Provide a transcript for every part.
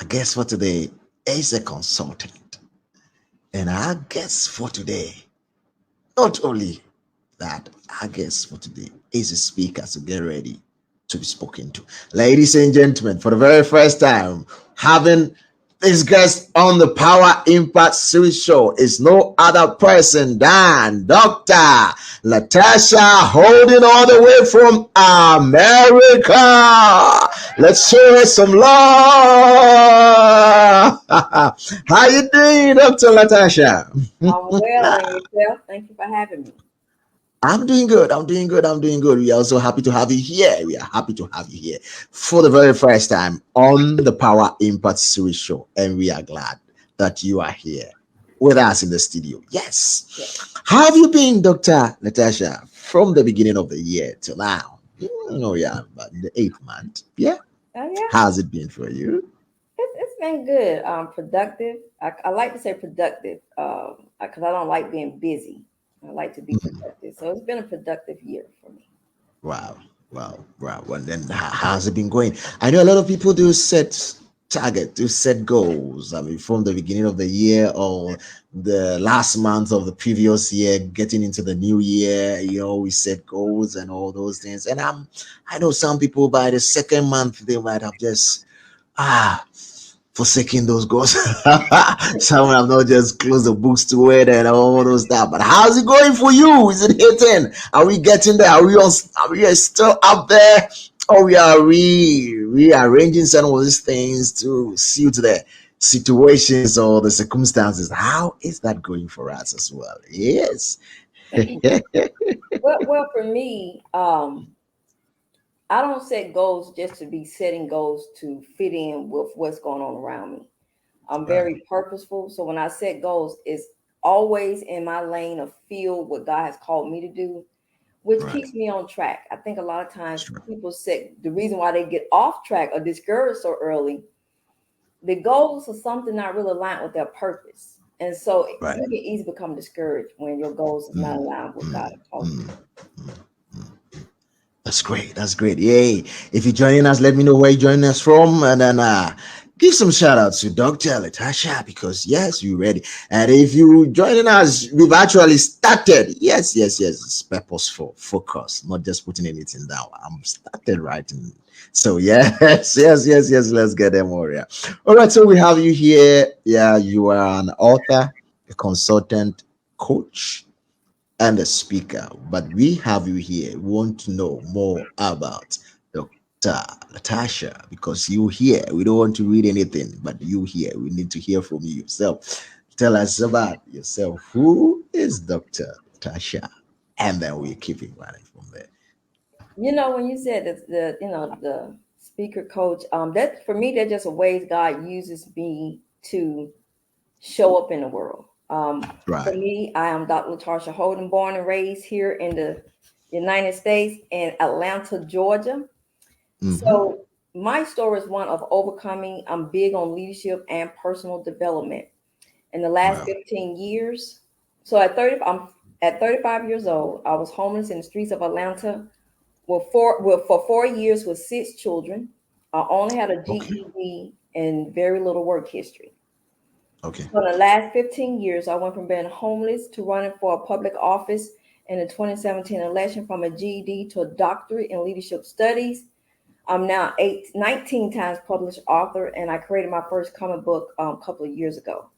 Our guest for today is a consultant. And our guest for today, not only that, our guest for today is a speaker. So get ready to be spoken to. Ladies and gentlemen, for the very first time, having this guest on the Power Impact Series show is no other person than Dr. LaTarsha, holding all the way from America. Let's show her some love. How you doing, Dr. LaTarsha? I'm well, and yourself. Thank you for having me. I'm doing good. I'm doing good. I'm doing good. We are also happy to have you here. We are happy to have you here for the very first time on the Power Impact Series show. And we are glad that you are here with us in the studio. Yes. Yes. How have you been, Dr. Natasha, from the beginning of the year till now? Oh, yeah, but in the 8th month. Yeah. Oh yeah, How's it been for you? it's been good. Productive. I like to say productive, because I don't like being busy. I like to be productive. So it's been a productive year for me. Wow, wow. Well, then how's it been going? I know a lot of people do set target, do set goals. I mean, from the beginning of the year or the last month of the previous year, getting into the new year, we set goals and all those things. And I know some people by the second month they might have just ah forsaking those goals. Some have not just closed the books to it and all those stuff. But how's it going for you? Is it hitting? Are we getting there? Are we still up there? Or we are rearranging some of these things to suit the situations or the circumstances? How is that going for us as well? Yes. Well, for me, I don't set goals just to be setting goals to fit in with what's going on around me. I'm Right. very purposeful. So when I set goals, it's always in my lane of field what God has called me to do, which Right. keeps me on track. I think a lot of times Sure. people say the reason why they get off track or discouraged so early, the goals are something not really aligned with their purpose. And so Right. you can easily become discouraged when your goals is not Mm, aligned with God mm, has called you. mm, mm, mm. That's great. That's great. Yay. If you're joining us, let me know where you're joining us from. And then give some shout outs to Dr. LaTarsha because yes, you're ready. And if you joining us, we've actually started. Yes. It's purposeful, focus, not just putting anything down. I'm started writing. So yes. Let's get them all. Yeah. All right. So we have you here. Yeah, you are an author, a consultant, coach and a speaker, but we have you here. We want to know more about Dr. LaTarsha because you here. We don't want to read anything, but you here. We need to hear from you yourself. Tell us about yourself. Who is Dr. LaTarsha? And then we keep it running from there. When you said that the speaker coach, that for me, that's just a ways God uses me to show up in the world. For Right. me, I am Dr. LaTarsha Holden, born and raised here in the United States in Atlanta, Georgia. Mm-hmm. So my story is one of overcoming. I'm big on leadership and personal development. In the last Wow. 15 years, so I'm at 35 years old. I was homeless in the streets of Atlanta. For 4 years with 6 children. I only had a Okay. GED and very little work history. Okay. So in the last 15 years, I went from being homeless to running for a public office in the 2017 election, from a GED to a doctorate in leadership studies. I'm now 19 times published author, and I created my first comic book a couple of years ago.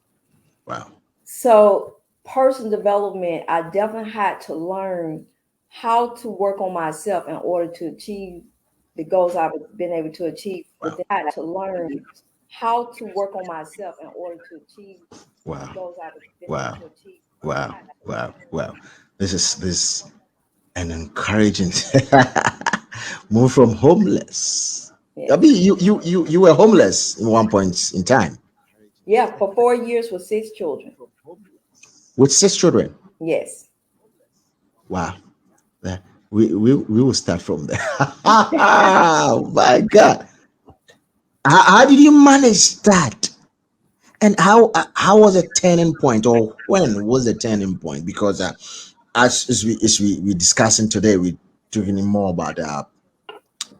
Wow. So personal development, I definitely had to learn how to work on myself in order to achieve the goals I've been able to achieve Wow. within. I had to learn how to work on myself in order to achieve the Wow. goals I've been able Wow. to achieve. I Wow. had to Wow. learn. Wow. This and encouraging move from homeless. I Yes. mean, you were homeless in one point in time Yeah, for 4 years with 6 children. with 6 children. Yes. Wow. Uh, we will start from there. Oh my God. How did you manage that? And how was a turning point, or when was the turning point? Because as we discussing today, we're talking more about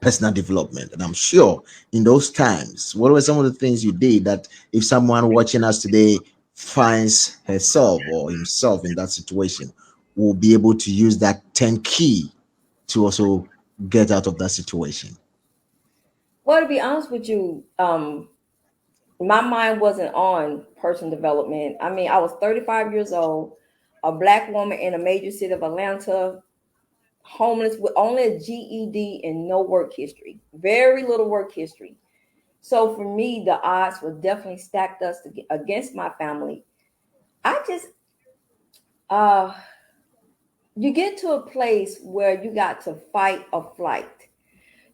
personal development. And I'm sure in those times, what were some of the things you did that if someone watching us today finds herself or himself in that situation, will be able to use that 10 key to also get out of that situation? Well, to be honest with you, my mind wasn't on personal development. I mean, I was 35 years old, a black woman in a major city of Atlanta, homeless with only a GED and no work history, very little work history. So for me, the odds were definitely stacked against my family. I just, uh, you get to a place where you got to fight or flight.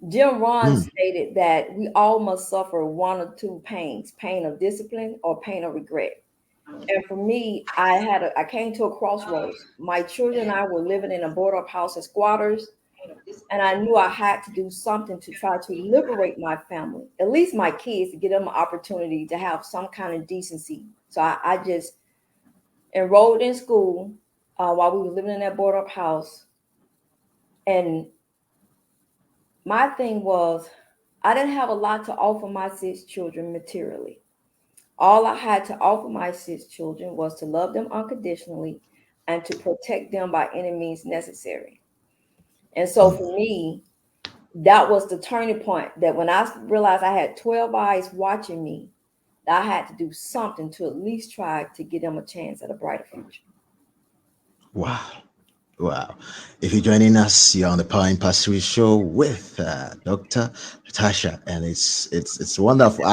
Jim Rohn Mm, stated that we all must suffer one or two pains: pain of discipline or pain of regret. And for me, I came to a crossroads. My children and I were living in a boarded up house as squatters, and I knew I had to do something to try to liberate my family, at least my kids, to give them an opportunity to have some kind of decency. So I just enrolled in school while we were living in that boarded up house. And my thing was, I didn't have a lot to offer my 6 children materially. All I had to offer my 6 children was to love them unconditionally and to protect them by any means necessary. And so for mm. me, that was the turning point, that when I realized I had 12 eyes watching me, that I had to do something to at least try to give them a chance at a brighter future. Wow. Wow. If you're joining us, you're on the Power and Pursuit Show with Dr. LaTarsha, and it's wonderful.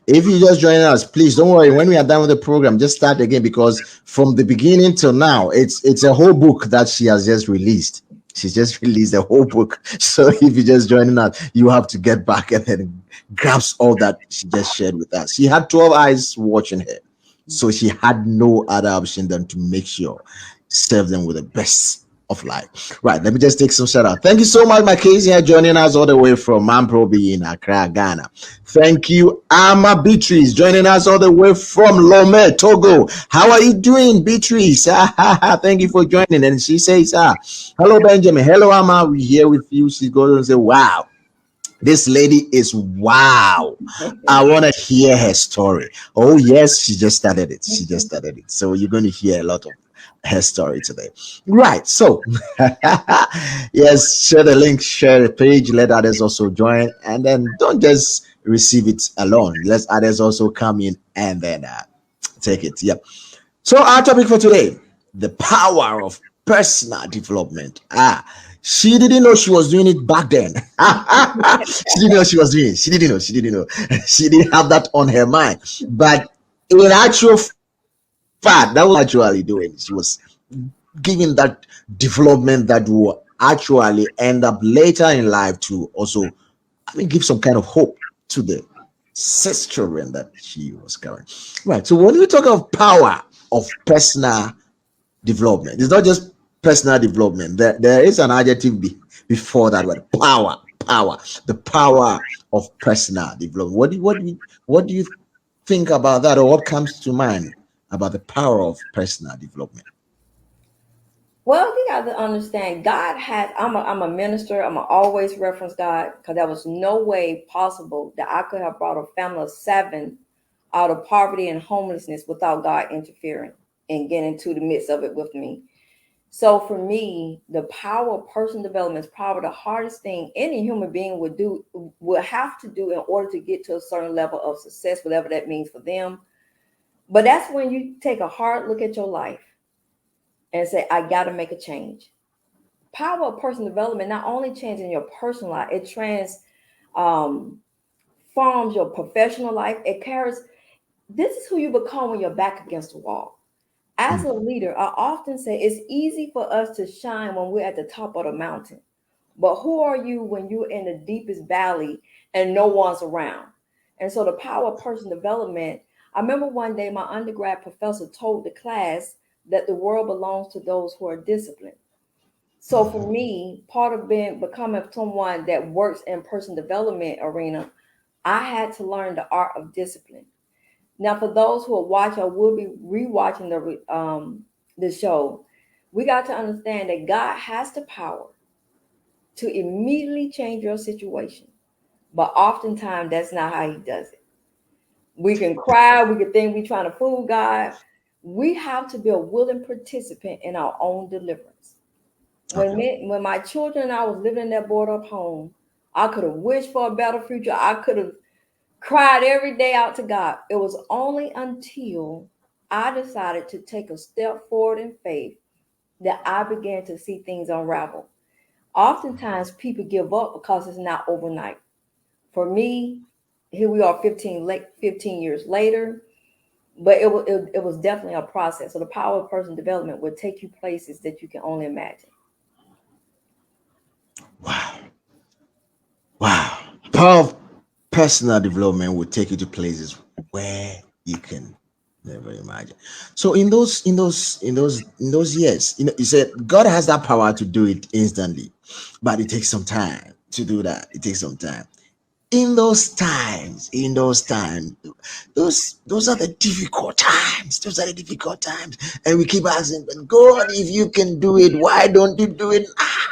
If you just joining us, please don't worry. When we are done with the program, just start again, because from the beginning till now, it's a whole book that she has just released. She's just released a whole book. So if you're just joining us, you have to get back and then grasp all that she just shared with us. She had 12 eyes watching her. So she had no other option than to make sure serve them with the best of life. Right, let me just take some shout out. Thank you so much, my Casey, here joining us all the way from Mamprobi in Accra, Ghana. Thank you, Ama Beatrice, joining us all the way from Lomé, Togo. How are you doing, Beatrice? Thank you for joining. And she says, hello, Benjamin. Hello, Ama. We're here with you. She goes and say, wow. This lady is wow. I want to hear her story. Oh, yes, she just started it. She just started it. So you're going to hear a lot of her story today. Right. So, yes, share the link, share the page, let others also join. And then don't just receive it alone. Let others also come in and then take it. Yep. So our topic for today, the power of personal development. She didn't know she was doing it back then. She didn't know she was doing it. She didn't know. She didn't know. She didn't have that on her mind. But in actual fact, that was actually doing. She was giving that development that will actually end up later in life to also, give some kind of hope to the 6 children that she was carrying. Right. So when we talk of power of personal development, it's not just personal development. There is an adjective before that word: power. Power. The power of personal development. What do you think about that, or what comes to mind about the power of personal development? Well, you got to understand, God has. I'm a minister. I'm a always reference God, because there was no way possible that I could have brought a family of 7 out of poverty and homelessness without God interfering and getting into the midst of it with me. So for me, the power of personal development is probably the hardest thing any human being would have to do in order to get to a certain level of success, whatever that means for them. But that's when you take a hard look at your life and say, I got to make a change. Power of personal development not only changing your personal life, it um, forms your professional life. It carries. This is who you become when you're back against the wall. As a Mm, leader, I often say it's easy for us to shine when we're at the top of the mountain. But who are you when you're in the deepest valley and no one's around? And so the power of personal development. I remember one day my undergrad professor told the class that the world belongs to those who are disciplined. So for me, part of becoming someone that works in personal development arena, I had to learn the art of discipline. Now, for those who will watch or will be rewatching the show, we got to understand that God has the power to immediately change your situation. But oftentimes that's not how he does it. We can cry, we can think we're trying to fool God. We have to be a willing participant in our own deliverance. Okay. When my children and I was living in that board up home, I could have wished for a better future. I could have cried every day out to God. It was only until I decided to take a step forward in faith that I began to see things unravel. Oftentimes people give up because it's not overnight. For me, here we are 15 years later, but it was definitely a process. So the power of personal development would take you places that you can only imagine. Wow. Wow. Power of personal development will take you to places where you can never imagine. So in those years, you said God has that power to do it instantly, but it takes some time to do that. It takes some time. In those times, those are the difficult times. Those are the difficult times. And we keep asking, "But God, if you can do it, why don't you do it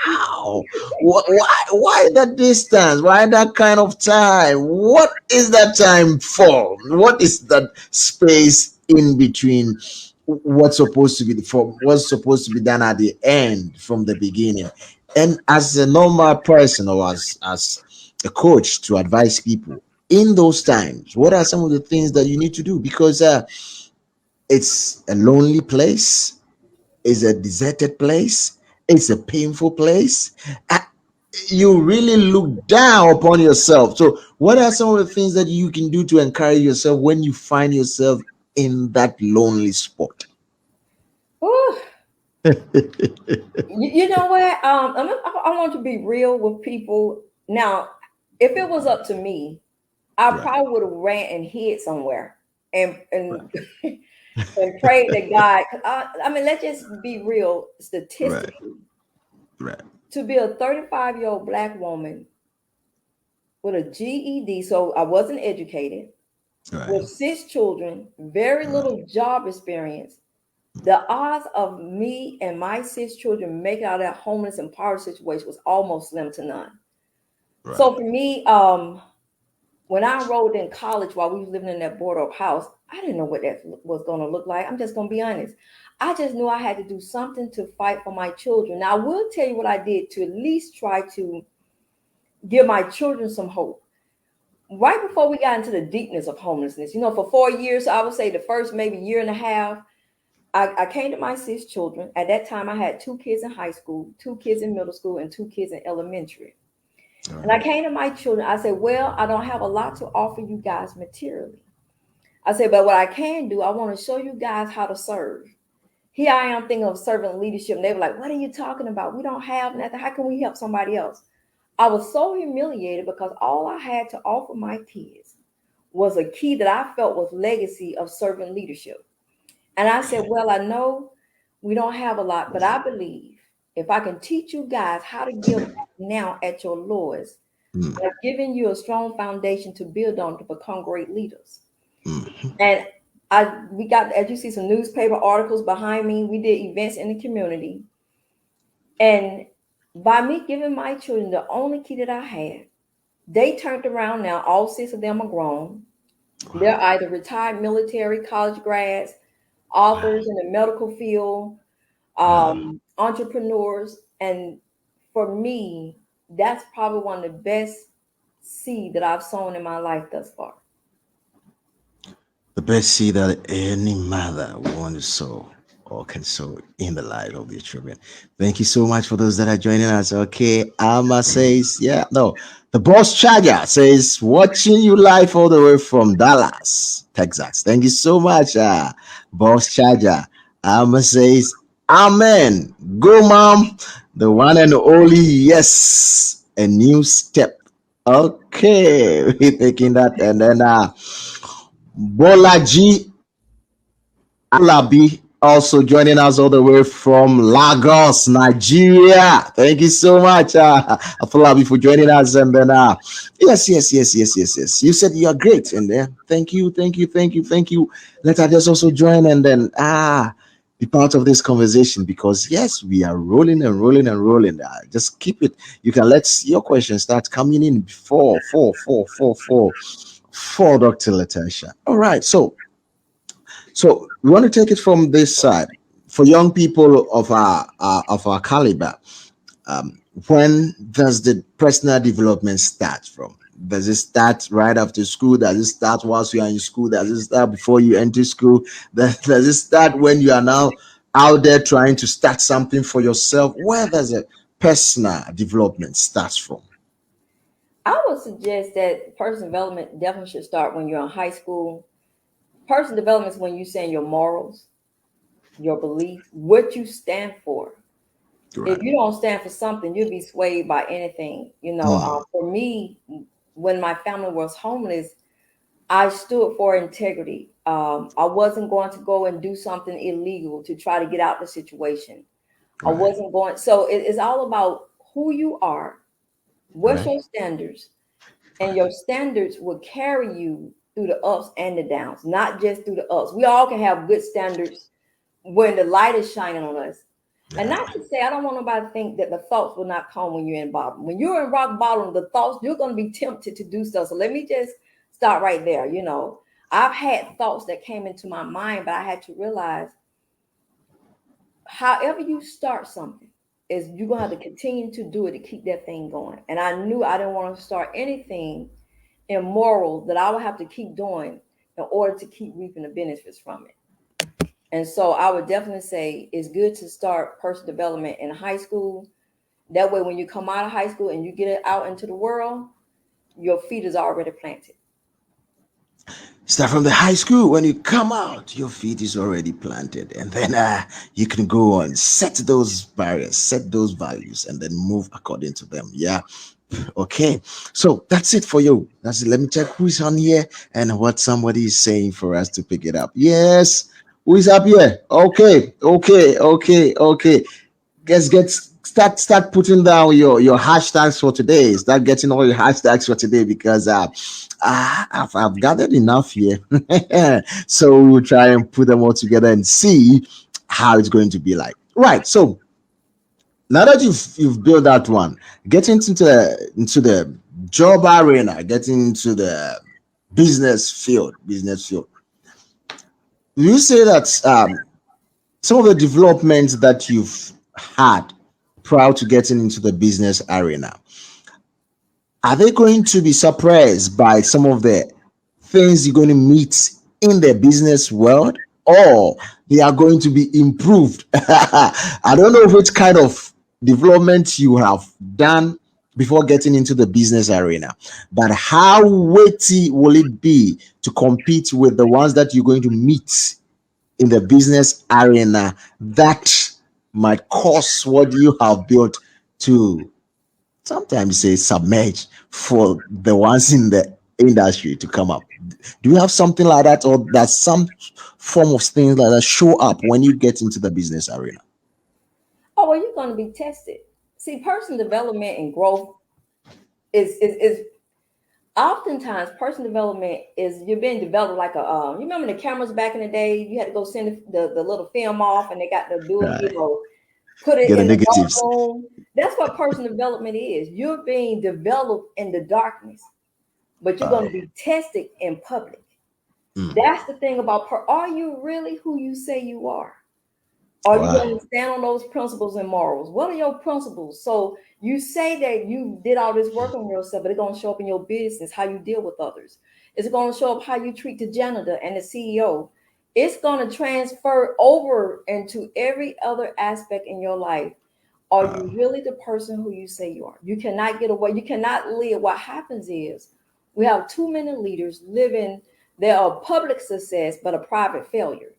now? Why that distance? Why that kind of time? What is that time for? What is that space in between what's supposed to be done at the end from the beginning?" And as a normal person, or as a coach to advise people in those times, what are some of the things that you need to do? Because it's a lonely place, it's a deserted place, it's a painful place. Uh, you really look down upon yourself. So what are some of the things that you can do to encourage yourself when you find yourself in that lonely spot? Whew. You know what? I want to be real with people. Now, if it was up to me, I Right, probably would have ran and hid somewhere and right, and and prayed to God. I mean, let's just be real. right, Statistically, right, to be a 35-year-old black woman with a GED, so I wasn't educated, right, with 6 children, very right, little job experience, the odds of me and my 6 children making out of that homeless and poverty situation was almost slim to none. right, So for me, when I enrolled in college while we was living in that board up house, I didn't know what that was going to look like. I'm just going to be honest. I just knew I had to do something to fight for my children. Now, I will tell you what I did to at least try to give my children some hope. Right before we got into the deepness of homelessness, for 4 years, I would say the first maybe year and a half, I came to my 6 children. At that time, I had 2 kids in high school, 2 kids in middle school, and 2 kids in elementary. And I right, came to my children. I said, well, I don't have a lot to offer you guys materially. I said, but what I can do, I want to show you guys how to serve. Here I am thinking of servant leadership. And they were like, what are you talking about? We don't have nothing. How can we help somebody else? I was so humiliated because all I had to offer my kids was a key that I felt was legacy of servant leadership. And I said, well, I know we don't have a lot, but I believe if I can teach you guys how to give back now at your lowest, mm, I've given you a strong foundation to build on to become great leaders. mm, And we got, as you see, some newspaper articles behind me. We did events in the community. And by me giving my children the only key that I had, they turned around now. All 6 of them are grown. They're wow, either retired military, college grads, wow, authors in the medical field, wow. entrepreneurs. And for me, that's probably one of the best seed that I've sown in my life thus far. The best seed that any mother will want to sow or can sow in the life of their children. Thank you so much for those that are joining us. Okay, Alma says, yeah, no, the boss charger says, watching you live all the way from Dallas, Texas. Thank you so much, boss charger. Alma says, Amen. Go, mom. The one and only, yes, a new step. Okay, we're taking that, and then Bolaji Alabi also joining us all the way from Lagos, Nigeria. Thank you so much, Afolabi, for joining us. And then, yes, yes, yes, yes, yes, yes. You said you are great, and thank you, thank you, thank you, thank you. Let us just also join, and then, be part of this conversation because yes, we are rolling and rolling and rolling. Just keep it. You can let your questions start coming in before four, Dr. LaTarsha. All right, so we want to take it from this side for young people of our caliber. um, when does the personal development start from? Does it start right after school? Does it start whilst you are in school? Does it start before you enter school? Does it start when you are now out there trying to start something for yourself? Where does a personal development start from? I would suggest that personal development definitely should start when you're in high school. Personal development is when you saying your morals, your beliefs, what you stand for. If Right. you don't stand for something, you'll be swayed by anything. Mm, For me, when my family was homeless, I stood for integrity. I wasn't going to go and do something illegal to try to get out the situation. I right. wasn't going. So it's all about who you are, what's Right. your standards, and Right. your standards will carry you through the ups and the downs, not just through the ups. We all can have good standards when the light is shining on us. And Yeah. not to say I don't want nobody to think that the thoughts will not come when you're in bottom. When you're in rock bottom, the thoughts you're going to be tempted to do stuff. So let me just start right there. I've had thoughts that came into my mind, but I had to realize however you start something is you're gonna have to continue to do it to keep that thing going. And I knew I didn't want to start anything immoral that I would have to keep doing in order to keep reaping the benefits from it. And so I would definitely say it's good to start personal development in high school. That way, when you come out of high school and you get it out into the world, your feet is already planted. Start from the high school. When you come out, your feet is already planted, and then you can go on, set those barriers, set those values, and then move according to them. Yeah. Okay. So that's it for you. That's it. Let me check who's on here and what somebody is saying for us to pick it up. Yes. Who is up here? Okay. Okay. Okay. Okay. Guess get start putting down your hashtags for today. Start getting all your hashtags for today because I've gathered enough here. So we'll try and put them all together and see how it's going to be like. Right. So now that you've built that one, getting into the job arena, getting into the business field. You say that some of the developments that you've had prior to getting into the business arena, are they going to be surprised by some of the things you're going to meet in the business world, or they are going to be improved? I don't know which kind of development you have done before getting into the business arena, but how weighty will it be to compete with the ones that you're going to meet in the business arena that might cause what you have built to sometimes say submerge for the ones in the industry to come up? Do you have something like that, or does some form of things like that show up when you get into the business arena? Oh, well, you're going to be tested. See, personal development and growth is oftentimes personal development is you're being developed like a you remember the cameras back in the day, you had to go send the little film off and they got to do it, Right. put it Get the in the dark negatives. room. That's what personal development is. You're being developed in the darkness, but you're going to Wow. be tested in public. Mm. That's the thing about are you really who you say you are? Are you Wow. going to stand on those principles and morals? What are your principles? So you say that you did all this work on yourself, but it's going to show up in your business, how you deal with others. It's going to show up how you treat the janitor and the CEO. It's going to transfer over into every other aspect in your life. Are you Wow. really the person who you say you are? You cannot get away. You cannot live. What happens is we have too many leaders living. They are public success, but a private failure.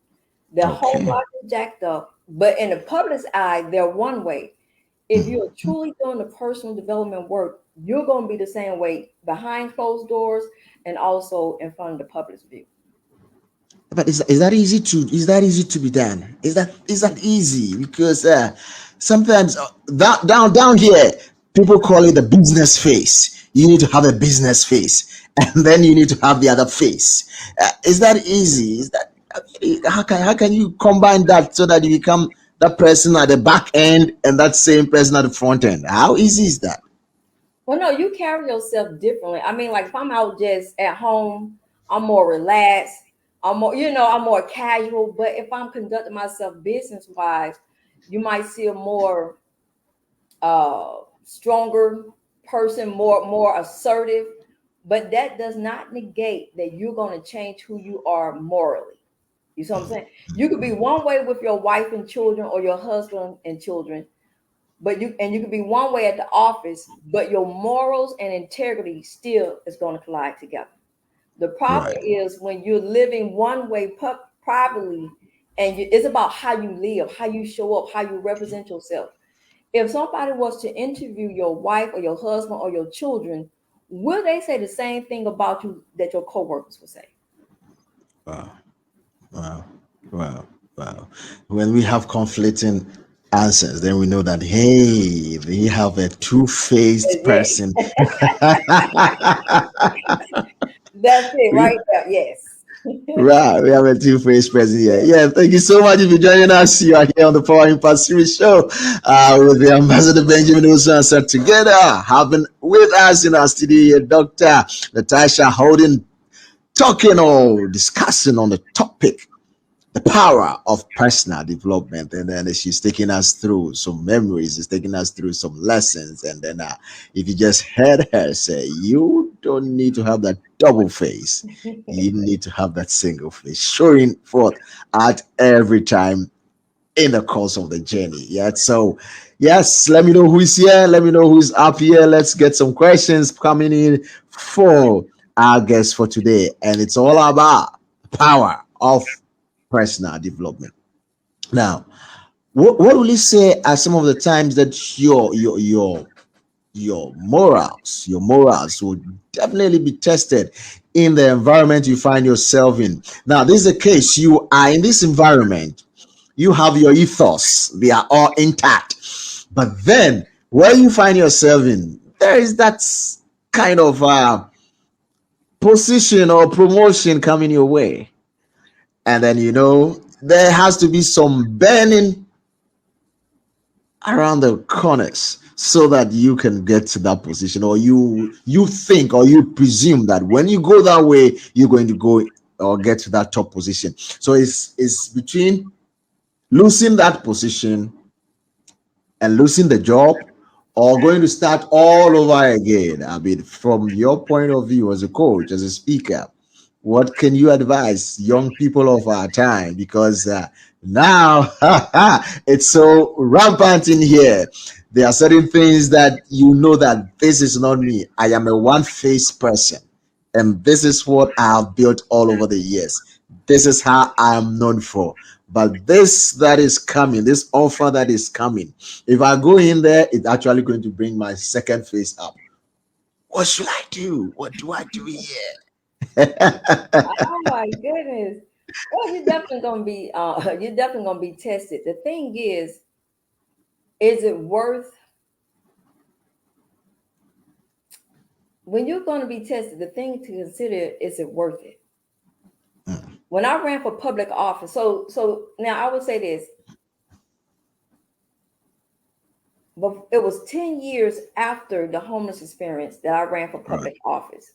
Their whole Okay. life is jacked up, but in the public's eye, they're one way. If Mm. you're truly doing the personal development work, you're going to be the same way behind closed doors and also in front of the public's view. But is that easy to be done? Is that easy? Because sometimes down here people call it the business face. You need to have a business face, and then you need to have the other face. Is that easy? Is that? How can you combine that so that you become that person at the back end and that same person at the front end? How easy is that? Well, no, you carry yourself differently. I mean, like if I'm out just at home, I'm more relaxed. I'm more, I'm more casual. But if I'm conducting myself business wise, you might see a more stronger person, more assertive. But that does not negate that you're going to change who you are morally. You see what I'm saying? You could be one way with your wife and children or your husband and children, you could be one way at the office, but your morals and integrity still is going to collide together. The problem Right. is when you're living one way privately, and it's about how you live, how you show up, how you represent yourself. If somebody was to interview your wife or your husband or your children, will they say the same thing about you that your coworkers would say? Wow. Wow. Wow. Wow. When we have conflicting answers, then we know that hey, we have a two-faced person. That's it We right there. Yes. Right, we have a two-faced person here. Yeah, thank you so much for joining us. You are here on the Power Impact Series show with the Ambassador Benjamin Wilson and set together. Having with us in our studio, Dr. LaTarsha Holden, talking or discussing on the topic the power of personal development, and then she's taking us through some memories, she's taking us through some lessons, and then if you just heard her say you don't need to have that double face, you need to have that single face showing forth at every time in the course of the journey. Yeah, so yes, let me know who's here, let me know who's up here. Let's get some questions coming in for our guest for today, and it's all about the power of personal development. Now, what will you say are some of the times that your morals will definitely be tested in the environment you find yourself in? Now, this is the case. You are in this environment. You have your ethos. They are all intact. But then, where you find yourself in, there is that kind of position or promotion coming your way, and then there has to be some burning around the corners so that you can get to that position, or you think or you presume that when you go that way you're going to go or get to that top position. So it's between losing that position and losing the job, or going to start all over again. I mean, from your point of view as a coach, as a speaker, what can you advise young people of our time? Because now it's so rampant in here. There are certain things that that this is not me. I am a one-faced person, and this is what I have built all over the years. This is how I am known for. But this that is coming, this offer that is coming, if I go in there, it's actually going to bring my second face up. What should I do? What do I do here? Oh my goodness. Well, you're definitely gonna be tested. The thing is it worth when you're gonna be tested, the thing to consider is it worth it? When I ran for public office, so now I would say this, but it was 10 years after the homeless experience that I ran for Right. public office.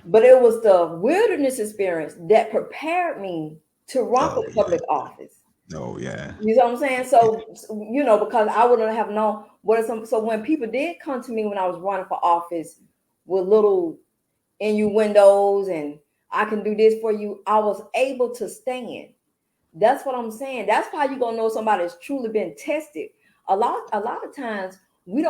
But it was the wilderness experience that prepared me to run for Oh yeah. public office. Oh yeah. You know what I'm saying? So, because I wouldn't have known what are some. So when people did come to me when I was running for office with little innuendos and I can do this for you, I was able to stand. That's what I'm saying. That's how you're gonna know somebody's truly been tested. A lot of times we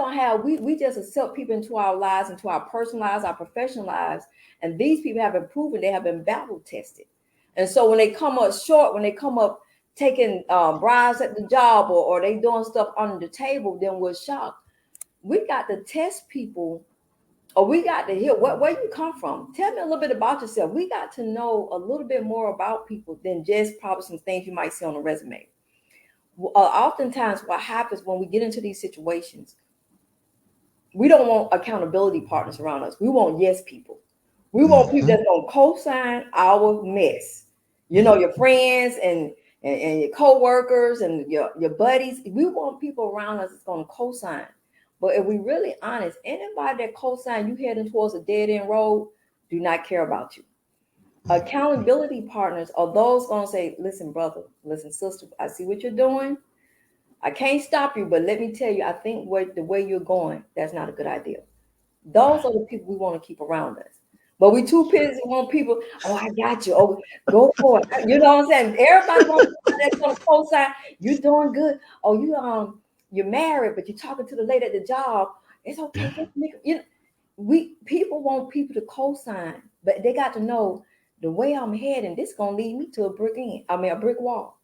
just accept people into our lives, into our personal lives, our professional lives, and these people have been proven they have been battle tested. And so when they come up short, when they come up taking bribes at the job, or they doing stuff under the table, then we're shocked. We got to test people, or we got to hear where you come from. Tell me a little bit about yourself. We got to know a little bit more about people than just probably some things you might see on a resume. Oftentimes, what happens when we get into these situations, we don't want accountability partners around us. We want yes people. We want people Hmm. that's gonna co-sign our mess. You know, your friends and your co-workers and your buddies. We want people around us that's going to co-sign. But if we really honest, anybody that co-sign you heading towards a dead end road do not care about you. Accountability partners are those going to say, listen, brother, listen, sister, I see what you're doing. I can't stop you, but let me tell you, I think the way you're going, that's not a good idea. Those are the people we want to keep around us. But we too busy want people, oh, I got you. Oh, go for it. You know what I'm saying? Everybody wants somebody that's gonna co-sign. You're doing good. Oh, you're married, but you're talking to the lady at the job. It's okay. Just we people want people to co-sign, but they got to know the way I'm heading, this is gonna lead me to a brick wall.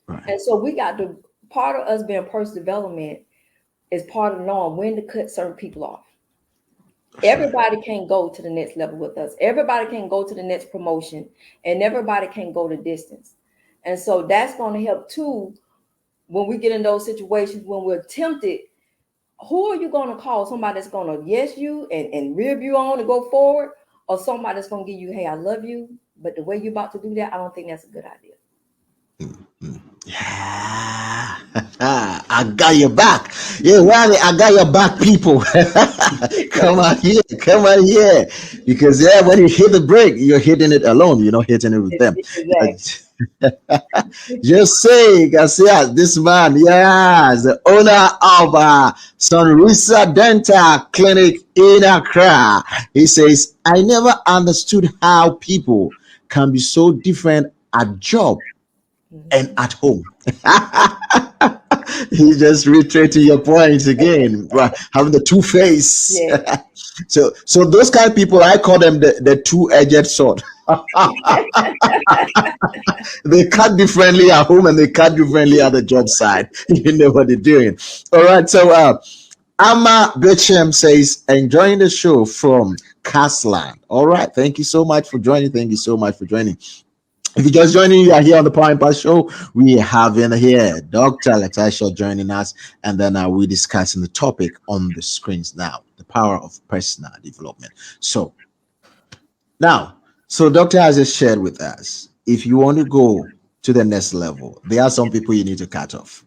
Right. And so we got to part of us being personal development is part of knowing when to cut certain people off. That's right. Everybody can't go to the next level with us. Everybody can go to the next promotion, and everybody can go the distance. And so that's going to help too when we get in those situations when we're tempted. Who are you going to call? Somebody that's going to yes you and rib you on to go forward, or somebody that's going to give you, hey, I love you, but the way you're about to do that, I don't think that's a good idea. Yeah, I got your back. Yeah, Ronnie, I got your back, people. Come on here, because yeah, when you hit the brake, you're hitting it alone. You're not hitting it with them. Exactly. Just saying, I say, yeah, this man, yeah, the owner of Sunrisa Dental Clinic in Accra. He says, I never understood how people can be so different at job and Mhm. at home. He just reiterating your points again, right? Having the two face. Yeah. So those kind of people, I call them the two-edged sword. They cut differently at home and they cut differently at the job side. You know what they're doing. All right. So Amma Betchem says, enjoying the show from Castland. All right. Thank you so much for joining. Thank you so much for joining. If you're just joining, you are here on the Power Impact Show. We have in here Dr. LaTarsha joining us, and then we're discussing the topic on the screens now, the power of personal development. So now, so Doctor has just shared with us, if you want to go to the next level, there are some people you need to cut off.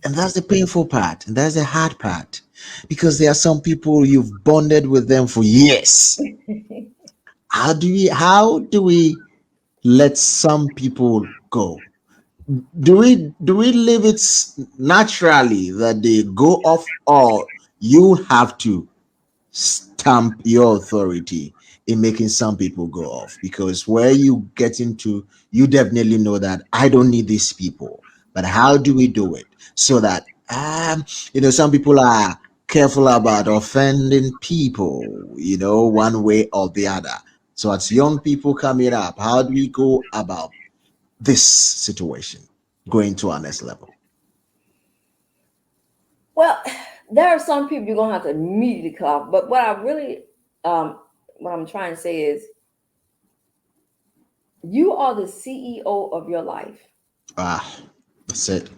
And that's the painful part, and that's the hard part. Because there are some people you've bonded with them for years. How do we let some people go? Do we leave it naturally that they go off, or you have to stamp your authority in making some people go off? Because where you get into, you definitely know that I don't need these people. But how do we do it so that some people are careful about offending people, one way or the other. So as young people coming up, how do we go about this situation going to our next level? Well, there are some people you're gonna have to immediately cut off. But um, what I'm trying to say is, you are the CEO of your life. Ah, that's it.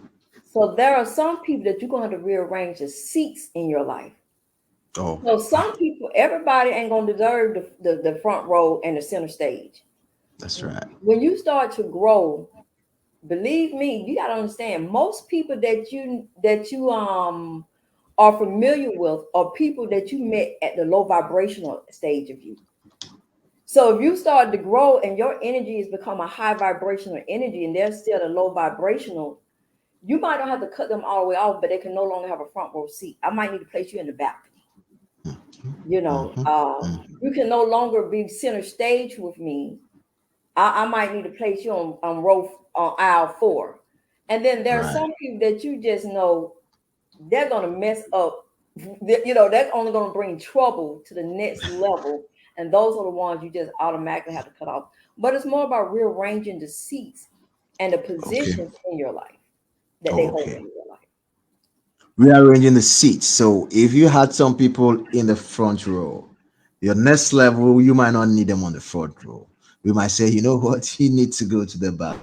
So there are some people that you're gonna have to rearrange the seats in your life. Oh, So some people, everybody ain't gonna deserve the front row and the center stage. that's right. When you start to grow, believe me, you gotta understand most people that you are familiar with are people that you met at the low vibrational stage of you. So if you start to grow and your energy has become a high vibrational energy and they're still a low vibrational, you might not have to cut them all the way off, but they can no longer have a front row seat. I might need to place you in the balcony. You know, Mm-hmm. you can no longer be center stage with me. I might need to place you on aisle 4. And then there are Right. some people that you just know they're gonna mess up. They're only gonna bring trouble to the next level, and those are the ones you just automatically have to cut off. But it's more about rearranging the seats and the Okay. positions in your life that they Oh, hold okay. in your life. Rearranging the seats. So if you had some people in the front row, your next level, you might not need them on the front row. We might say, you know what, you need to go to the back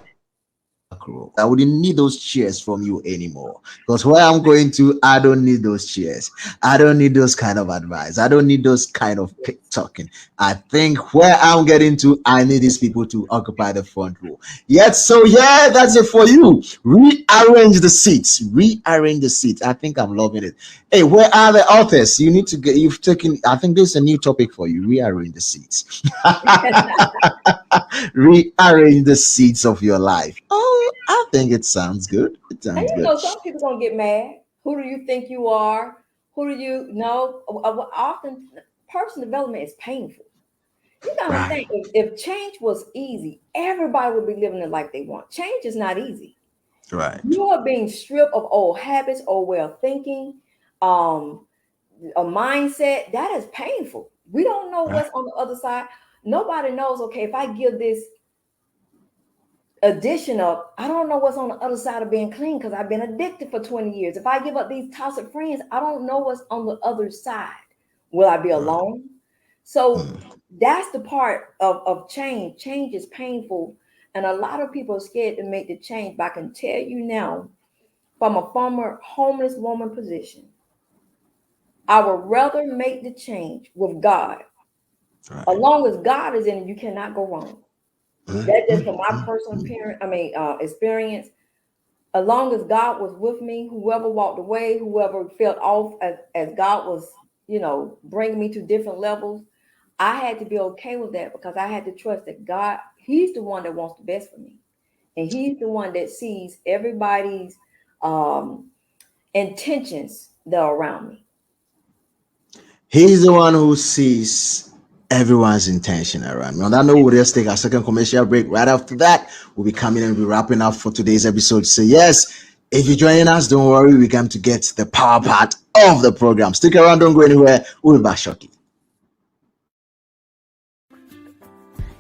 row. row. I wouldn't need those cheers from you anymore. Because where I'm going to, I don't need those cheers. I don't need those kind of advice. I don't need those kind of click talking. I think where I'm getting to, I need these people to occupy the front row. Yet, so yeah, that's it for you. Rearrange the seats. Rearrange the seats. I think I'm loving it. Hey, where are the authors? You need to get. You've taken. I think this is a new topic for you. Rearrange the seats. Rearrange the seats of your life. Oh, I think it sounds good. It And sounds you good. know, some people gonna get mad. Who do you think you are? Who do you know? Often, personal development is painful. You gotta Right. think if change was easy, everybody would be living the life they want. Change is not easy. Right. You are being stripped of old habits, old way of thinking, um, a mindset that is painful. We don't know Right. what's on the other side. Nobody knows. Okay, if I give this addition up, I don't know what's on the other side of being clean because I've been addicted for 20 years. If I give up these toxic friends, I don't know what's on the other side. Will I be Right. alone? So Hmm. that's the part of change. Change is painful, and a lot of people are scared to make the change. But I can tell you now, from a former homeless woman position, I would rather make the change with God. As Right. long as God is in it, you cannot go wrong. That's just from my personal experience. As long as God was with me, whoever walked away, whoever felt off as God was, bringing me to different levels, I had to be okay with that because I had to trust that God, He's the one that wants the best for me. And He's the one that sees everybody's um, intentions that are around me. He's the one who sees everyone's intention around me. On that note, we'll just take our second commercial break. Right after that, we'll be coming and we'll be wrapping up for today's episode. So, yes, if you're joining us, don't worry, we come to get the power part of the program. Stick around, don't go anywhere. We'll be back shortly.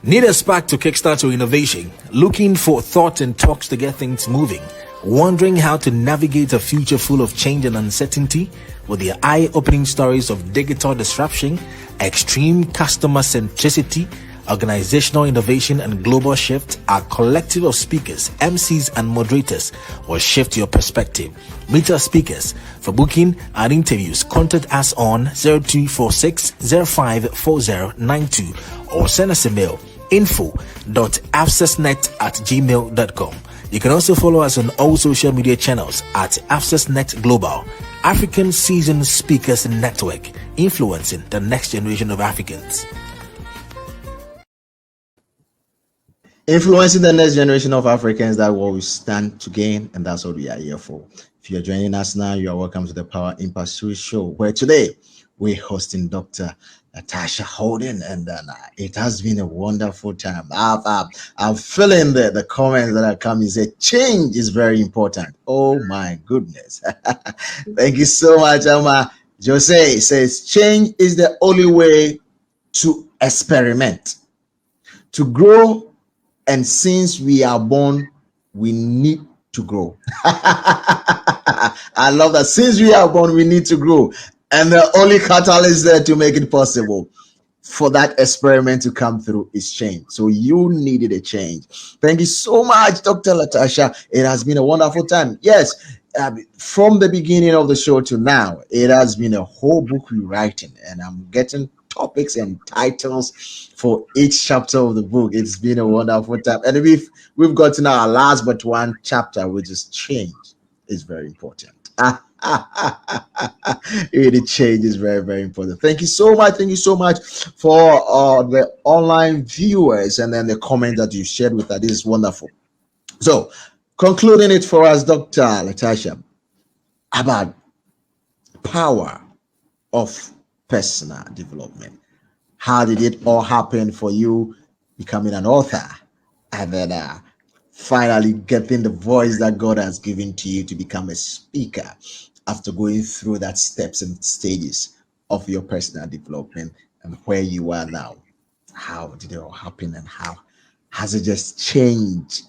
Need a spark to kickstart your innovation? Looking for thought and talks to get things moving? Wondering how to navigate a future full of change and uncertainty? With the eye-opening stories of digital disruption, extreme customer centricity, organizational innovation, and global shift, our collective of speakers, MCs, and moderators will shift your perspective. Meet our speakers. For booking and interviews, contact us on 0246 054092 or send us a mail info.accessnet@gmail.com. You can also follow us on all social media channels at AccessNet Global, African Seasoned Speakers Network, influencing the next generation of Africans. Influencing the next generation of Africans, that's what we stand to gain, and that's what we are here for. If you're joining us now, you are welcome to the Power Impact Series show, where today we're hosting Dr. LaTarsha Holden, and it has been a wonderful time. I'm feeling the comments that are coming. Say change is very important. Oh my goodness! Thank you so much, Alma. Jose says change is the only way to experiment, to grow, and since we are born, we need to grow. I love that. Since we are born, we need to grow. And the only catalyst there to make it possible for that experiment to come through is change. So you needed a change. Thank you so much, Dr. LaTarsha. It has been a wonderful time. Yes, from the beginning of the show to now, it has been a whole book rewriting, and I'm getting topics and titles for each chapter of the book. It's been a wonderful time, and we've gotten our last but one chapter, which is change. Is very important. Really, change is very, very important. Thank you so much. Thank you so much for the online viewers and then the comment that you shared with us. This is wonderful. So, concluding it for us, Dr. LaTarsha, about power of personal development. How did it all happen for you becoming an author and then finally getting the voice that God has given to you to become a speaker after going through that steps and stages of your personal development and where you are now? How did it all happen and how has it just changed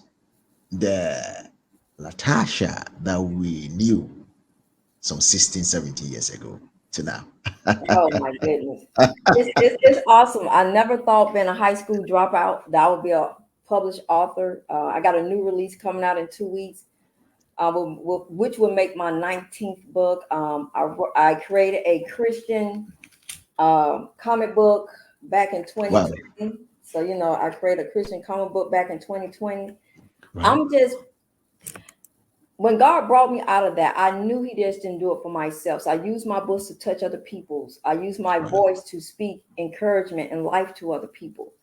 the LaTarsha that we knew some 16, 17 years ago to now? Oh my goodness. It's awesome. I never thought being a high school dropout that would be a published author. I got a new release coming out in 2 weeks, which will make my 19th book. I created a Christian comic book back in Wow. 2020. So, I created a Christian comic book back in 2020. Right. I'm just, when God brought me out of that, I knew He just didn't do it for myself. So I used my books to touch other people's. I used my Right. voice to speak encouragement and life to other people.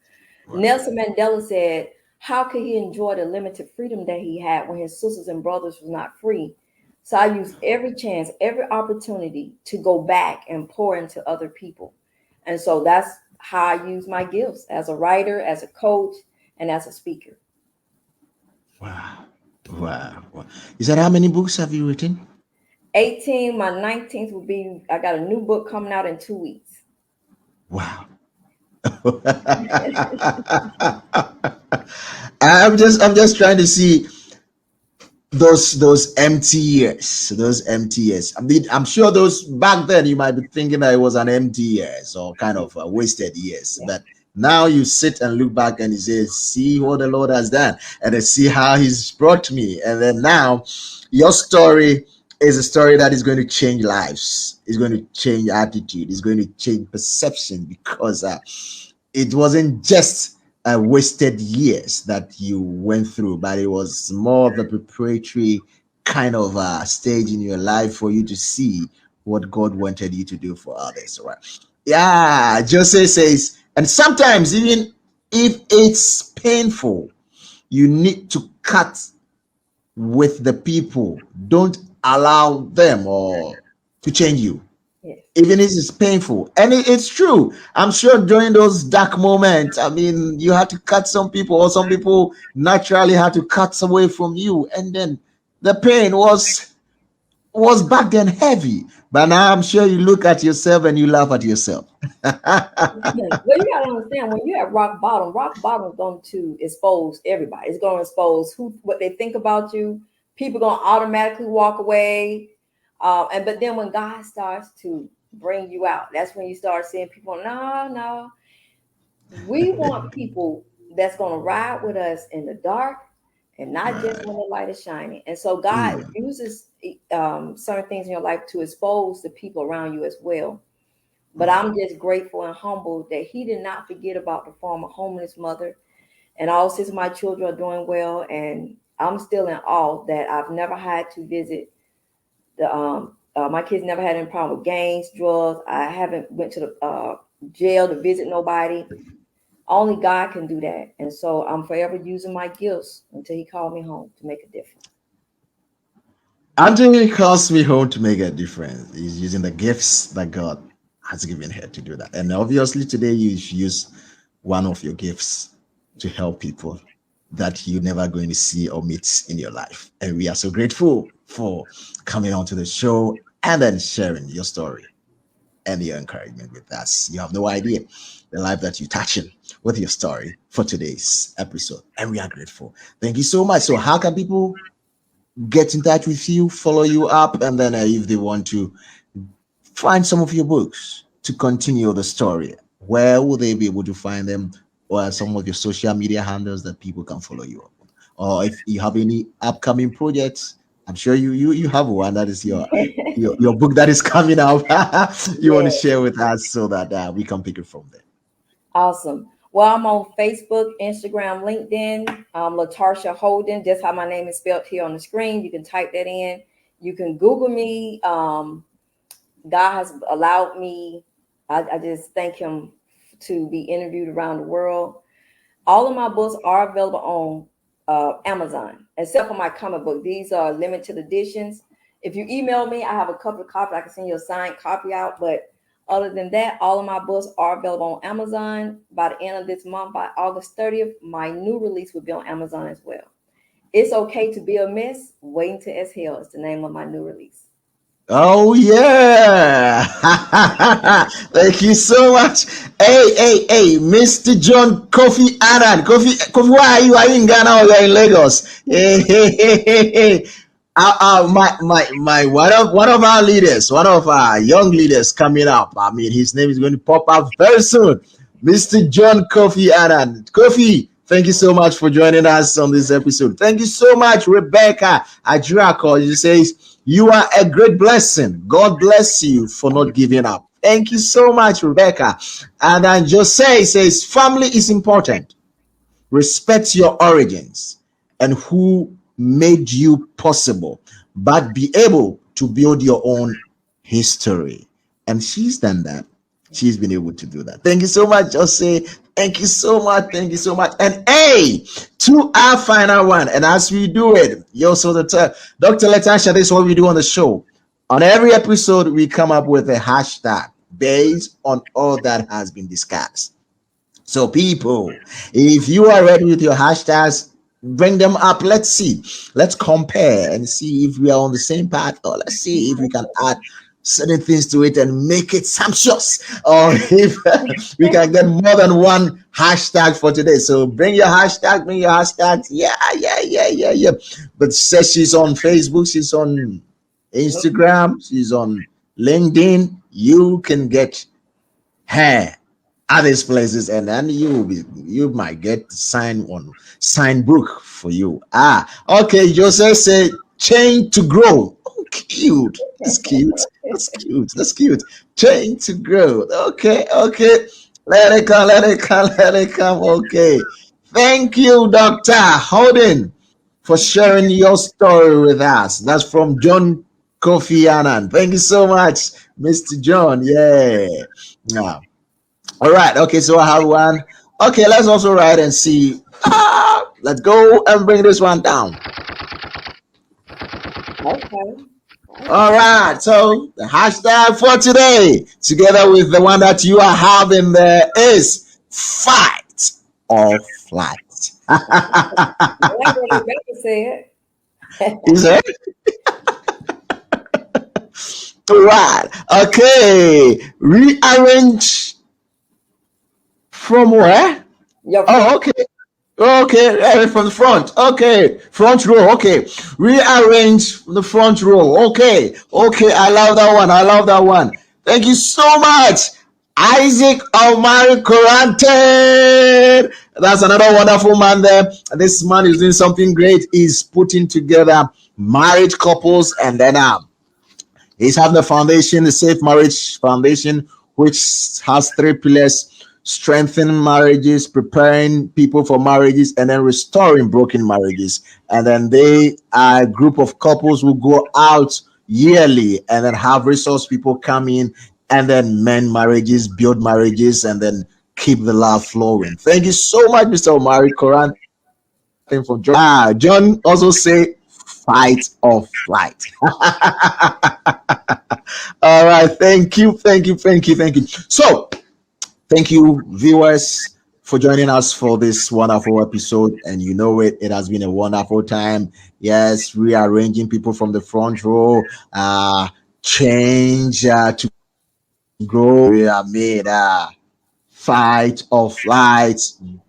Right. Nelson Mandela said, how could he enjoy the limited freedom that he had when his sisters and brothers was not free? So I used every chance, every opportunity to go back and pour into other people. And so that's how I use my gifts as a writer, as a coach, and as a speaker. Wow. Wow. Wow. You said how many books have you written? 18, my 19th will be, I got a new book coming out in 2 weeks. Wow. I'm just trying to see those empty years, those empty years. I mean, I'm sure those back then you might be thinking that it was an empty years or kind of a wasted years, Yeah. but now you sit and look back and you say, see what the Lord has done, and then see how He's brought me, and then now your story is a story that is going to change lives. It's going to change attitude. It's going to change perception because it wasn't just wasted years that you went through, but it was more of a preparatory kind of stage in your life for you to see what God wanted you to do for others, right? Yeah, Jose says, and sometimes even if it's painful, you need to cut with the people. Don't allow them or to change you, Yes. even if it's painful. And it's true. I'm sure during those dark moments, I mean, you had to cut some people, or some people naturally had to cut away from you. And then the pain was back then heavy. But now I'm sure you look at yourself and you laugh at yourself. Well, you gotta understand, when you're at rock bottom is going to expose everybody. It's going to expose what they think about you. People gonna automatically walk away. But then when God starts to bring you out, that's when you start seeing people. No, no, we want people that's gonna ride with us in the dark and not just Right. when the light is shining. And so God Mm. uses certain things in your life to expose the people around you as well. But Right. I'm just grateful and humbled that He did not forget about the former homeless mother. And all six of my children are doing well. And I'm still in awe that I've never had to visit my kids never had any problem with gangs, drugs. I haven't went to the jail to visit nobody. Only God can do that. And so I'm forever using my gifts until He called me home to make a difference. Anthony calls me home to make a difference. He's using the gifts that God has given her to do that. And obviously, today you should use one of your gifts to help people that you're never going to see or meet in your life. And we are so grateful for coming onto the show and then sharing your story and your encouragement with us. You have no idea the life that you're touching with your story for today's episode. And we are grateful. Thank you so much. So, how can people get in touch with you, follow you up, and then if they want to find some of your books to continue the story, where will they be able to find them, or some of your social media handles that people can follow you up on? Or if you have any upcoming projects, I'm sure you have one that is your book that is coming out. You want to Yeah, share with us so that we can pick it from there. awesome. Well, I'm on Facebook, Instagram, LinkedIn, LaTarsha Holden, just how my name is spelled here on the screen. You can type that in. You can Google me. God has allowed me, I just thank Him, to be interviewed around the world. All of my books are available on Amazon, except for my comic book. These are limited editions. If you email me, I have a couple of copies. I can send you a signed copy out. But other than that, all of my books are available on Amazon. By the end of this month, by August 30th, my new release will be on Amazon as well. It's Okay to Be a Mess. Waiting to Exhale is the name of my new release. Oh yeah! Thank you so much. Hey, Mr. John Kofi Annan. Kofi, where are you? Are you in Ghana or you're in Lagos? Hey. My one of our leaders, one of our young leaders coming up. I mean, his name is going to pop up very soon. Mr. John Kofi Annan. Kofi, Thank you so much for joining us on this episode. Thank you so much, Rebecca Adrako. She says, you are a great blessing. God bless you for not giving up. Thank you so much, Rebecca. And then Jose says, family is important. Respect your origins and who made you possible, but be able to build your own history. And she's done that. She's been able to do that. Thank you so much, Jose. Thank you so much. Thank you so much. And hey, to our final one. And as we do it, you also Dr. LaTarsha, this is what we do on the show. On every episode, we come up with a hashtag based on all that has been discussed. So, people, if you are ready with your hashtags, bring them up. Let's see. Let's compare and see if we are on the same path, or let's see if we can add certain things to it and make it sumptuous, or if we can get more than one hashtag for today. So, bring your hashtag, bring your hashtags. Yeah. But says she's on Facebook, she's on Instagram, she's on LinkedIn. You can get her at these places, and then you might get sign book for you. Okay. Joseph say change to grow. Oh, cute. That's cute. That's cute. Change to grow. Okay. Let it come. Okay. Thank you, Dr. Holden, for sharing your story with us. That's from John Kofi Annan. Thank you so much, Mr. John. Yeah. Now, all right. Okay. So I have one. Okay. Let's also write and see. Let's go and bring this one down. Okay. All right. So the hashtag for today, together with the one that you are having there, is fight or flight. I like what Rebecca said. Is it? All right. Okay. Rearrange from where? Your Oh, okay. Okay, from the front. Okay, front row. Okay, rearrange the front row. Okay. I love that one. Thank you so much, Isaac Omari Corante. That's another wonderful man there. This man is doing something great. He's putting together married couples, and then he's having a foundation, the Safe Marriage Foundation, which has three pillars: strengthening marriages, preparing people for marriages, and then restoring broken marriages. And then they are a group of couples who go out yearly and then have resource people come in and then mend marriages, build marriages, and then keep the love flowing. Thank you so much, Mr. Omari Koran. From John. John also say fight or flight. All right, thank you. So thank you, viewers, for joining us for this wonderful episode. And you know it has been a wonderful time. Yes, rearranging people from the front row, change to grow. We are made fight or flight,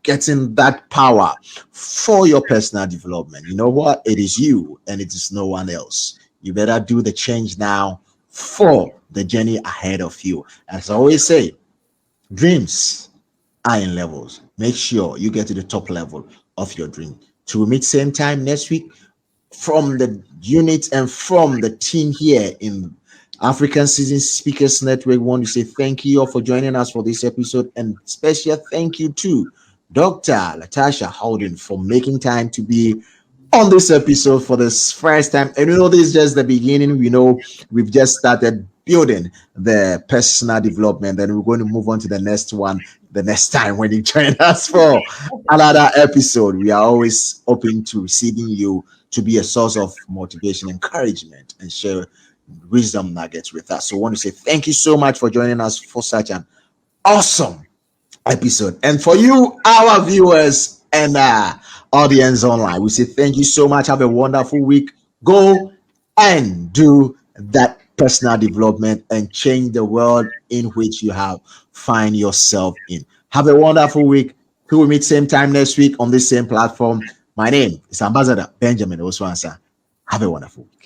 getting that power for your personal development. You know what? It is you and it is no one else. You better do the change now for the journey ahead of you. As I always say, dreams are in levels. Make sure you get to the top level of your dream. To meet same time next week, from the unit and from the team here in African Season Speakers Network, we want to say thank you all for joining us for this episode, and special thank you to Dr. LaTarsha Holden for making time to be on this episode for this first time. And you know, this is just the beginning. We know we've just started building the personal development, and we're going to move on to the next one the next time when you join us for another episode. We are always open to receiving you to be a source of motivation, encouragement, and share wisdom nuggets with us. So I want to say thank you so much for joining us for such an awesome episode. And for you, our viewers and audience online, we say thank you so much. Have a wonderful week. Go and do that personal development and change the world in which you have find yourself in. Have a wonderful week. We will meet same time next week on this same platform. My name is Ambassador Benjamin Oswansa. Have a wonderful week.